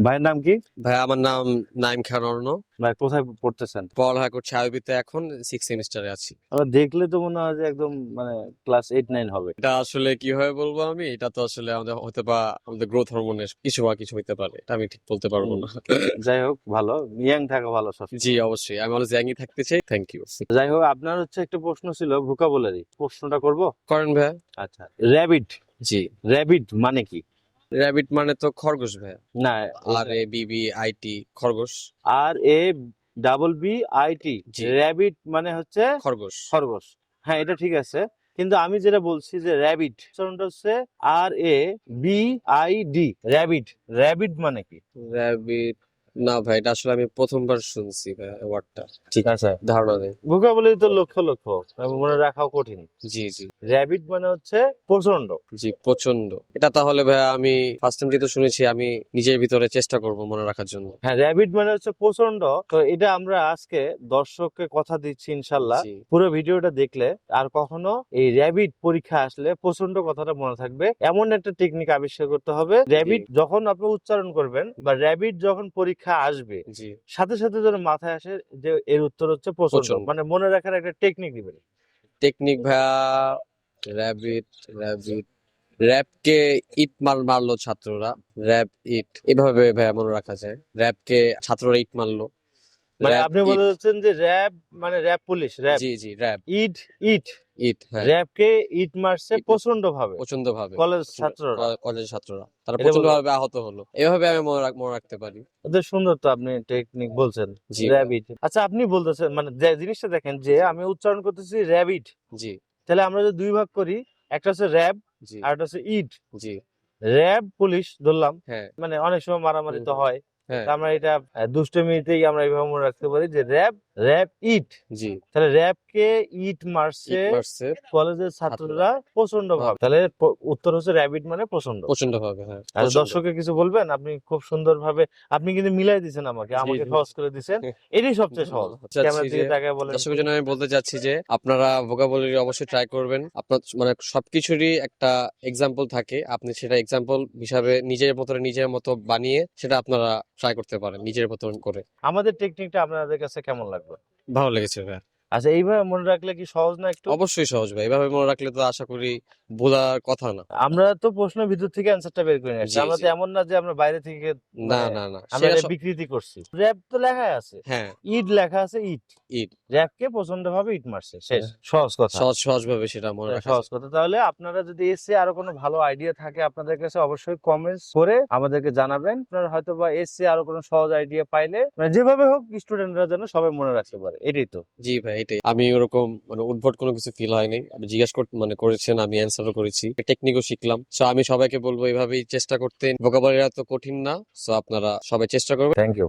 ভাইয়ের নাম কি? ভাই আমার নাম নাইম খান অর্ণ। ভাই কোথায় পড়তেছেন? পড়ালেখা করছি আরবিতে, এখন 6 সেমিস্টারে আছি। আবার দেখলে তো মনে হয় যে একদম মানে ক্লাস 8-9 হবে। এটা আসলে কিভাবে বলবো আমি, এটা তো আসলে আমাদের হতে বা আমাদের গ্রোথ হরমোনের কিছু বা কিছু হইতে পারে, এটা আমি ঠিক বলতে পারবো হুম, না। যাই হোক ভালো, ইয়াং থাকা ভালো জি সবসময়। অবশ্যই, আমি অলওয়েজ ইয়াংই থাকতে চাই। Thank you. যাই হোক, আপনার হচ্ছে একটা প্রশ্ন ছিল ভোকাবুলারি, প্রশ্নটা করব। করেন ভাইয়া। আচ্ছা, র্যাবিট, জি, র্যাবিট মানে কি? র্যাবিট মানে তো খরগোশ ভাইয়া। না, RABBIT, খরগোশ। RABBIT, জি, র্যাবিট মানে হচ্ছে খরগোশ। খরগোশ। হ্যাঁ, এটা ঠিক আছে, কিন্তু আমি যেটা বলছি যে র্যাবিট উচ্চারণটা হচ্ছে RABID, র্যাবিট। র্যাবিট মানে কি? র্যাবিট, না ভাই, এটা আসলে আমি প্রথমবার শুনছি ভাই ওয়ার্ডটা। ঠিক আচ্ছা, ধারণা নেই। ভোকাবুলারি তো লক্ষ লক্ষ, এবং মনে রাখাও কঠিন। জি জি র্যাবিট মানে হচ্ছে প্রচন্ড। জি, প্রচন্ড। এটা তাহলে ভাইয়া আমি ফার্স্ট টাইম যেহেতু শুনেছি, আমি নিজের ভিতরে চেষ্টা করব মনে রাখার জন্য। হ্যাঁ, র্যাবিট মানে হচ্ছে প্রচন্ড। তো এটা আমরা আজকে দর্শককে কথা দিচ্ছি ইনশাল্লাহ, জি পুরো ভিডিওটা দেখলে আর কখনো এই র্যাবিট পরীক্ষা আসলে প্রচন্ড কথাটা মনে থাকবে। এমন একটা টেকনিক আবিষ্কার করতে হবে, র্যাবিট যখন আপনি উচ্চারণ করবেন বা র্যাবিট যখন পরীক্ষা আসবে জি, সাথে সাথে যেন মাথায় আসে যে এর উত্তর হচ্ছে প্রচন্ড, প্রচন্ড। মানে মনে রাখার একটা টেকনিক দিবেন। টেকনিক ভাইয়া, র্যাবিট, র্যাবিট, র্যাবকে ইট মারলো ছাত্ররা। র্যাব ইট, এভাবে ভাইয়া মনে রাখা যায়। র্যাবকে ছাত্ররা ইট মারলো। মানে র্যাব আপনি বলে ইট। যাচ্ছেন যে র্যাব মানে র্যাব পুলিশ, র্যাব জি জি, র্যাব ইট, ইট ইট, হ্যাঁ। র্যাবকে ইট মারছে ইট, প্রচন্ড ভাবে প্রচন্ড ভাবে। কলেজ ছাত্ররা, কলেজের ছাত্ররা তারা এটা প্রচন্ড বলবেন। ভাবে আহত হলো, এভাবে আমি মনে রাখতে পারি। এত সুন্দর তো আপনি টেকনিক বলছেন। জি ভাইয়া। র্যাবিট, আচ্ছা আপনি বলতেছেন মানে যে জিনিসটা দেখেন যে জি আমি উচ্চারণ করতেছি র্যাবিট, জি তাহলে আমরা যদি দুই ভাগ করি, একটা হচ্ছে র্যাব জি আর একটা হচ্ছে ইট। জি, র্যাব পুলিশ ধরলাম, হ্যাঁ। মানে অনেক সময় মারামারি হুম তো হুম, হয়, হ্যাঁ। তা আমরা এটা দুষ্টমিতেই আমরা এইভাবে মনে রাখতে পারি যে র্যাব, র্যাব ইট। জি, তাহলে র্যাবকে ইট মারছে ইট মারছে কলেজের ছাত্ররা। ছাত্ররা প্রচন্ড ভাবে, তাহলে উত্তর হচ্ছে র্যাবিট মানে প্রচন্ড। প্রচন্ড ভাবে, হ্যাঁ, আর প্রচন্ড। দর্শককে কিছু বলবেন? আপনি খুব সুন্দর ভাবে আপনি কিন্তু মিলাই দিছেন, আমাকে জি আমাকে জি। সহজ করে দিছেন। এটাই সবচেয়ে সহজ। চাচ্ছি ক্যামেরার যে দিকে তাকায় বলেন দর্শকের একটু। জন্য আমি বলতে চাচ্ছি যে আপনারা ভোকাবুলারি অবশ্যই ট্রাই করবেন। আপনার মানে সবকিছুরই একটা এক্সাম্পল থাকে, আপনি সেটা এক্সাম্পল হিসাবে নিজের মতো বানিয়ে সেটা আপনারা ট্রাই করতে পারেন নিজের মতন করে। আমাদের টেকনিকটা আপনাদের কাছে কেমন লাগবে? ভালো লেগেছে ভাই। আচ্ছা, এইভাবে মনে রাখলে কি সহজ না একটু? অবশ্যই সহজ ভাই, এভাবে মনে রাখলে তো আশা করি ভোলার কথা না। আমরা তো প্রশ্নের ভিতর থেকে অ্যান্সারটা বের করে নিয়ে আসছি, জি আমরা জি, তো এমন না যে আমরা বাইরে থেকে না মানে না না, আমরা সেটা এটা বিকৃতি করছি। র্যাব তো লেখাই আছে, হ্যাঁ। ইট লেখা আছে, ইট। ইট, র্যাবকে প্রচন্ড ভাবে ইট মারছে, শেষ, সহজ কথা। সহজ ভাবে সেটা মনে রাখা সহজ যায়। কথা। তাহলে আপনারা যদি এসে আরো কোনো ভালো আইডিয়া থাকে আপনাদের কাছে, অবশ্যই কমেন্টস করে আমাদেরকে জানাবেন। আপনারা হয়তো বা এসে আরো কোনো সহজ আইডিয়া পাইলে, মানে যেভাবে হোক স্টুডেন্টরা যেন সবাই মনে রাখতে পারে, এটাই তো। জি ভাই, এটাই। আমি ওরকম মানে উদ্ভট কোনো কিছু ফিল হয়নি, আপনি জিজ্ঞাসা করতে মানে করেছেন, আমি অ্যান্সারও করেছি, টেকনিকও শিখলাম। সো আমি সবাইকে বলবো এভাবেই চেষ্টা করতে। ভোকাবুলারি এত কঠিন না, সো আপনারা সবাই চেষ্টা করবেন। Thank you.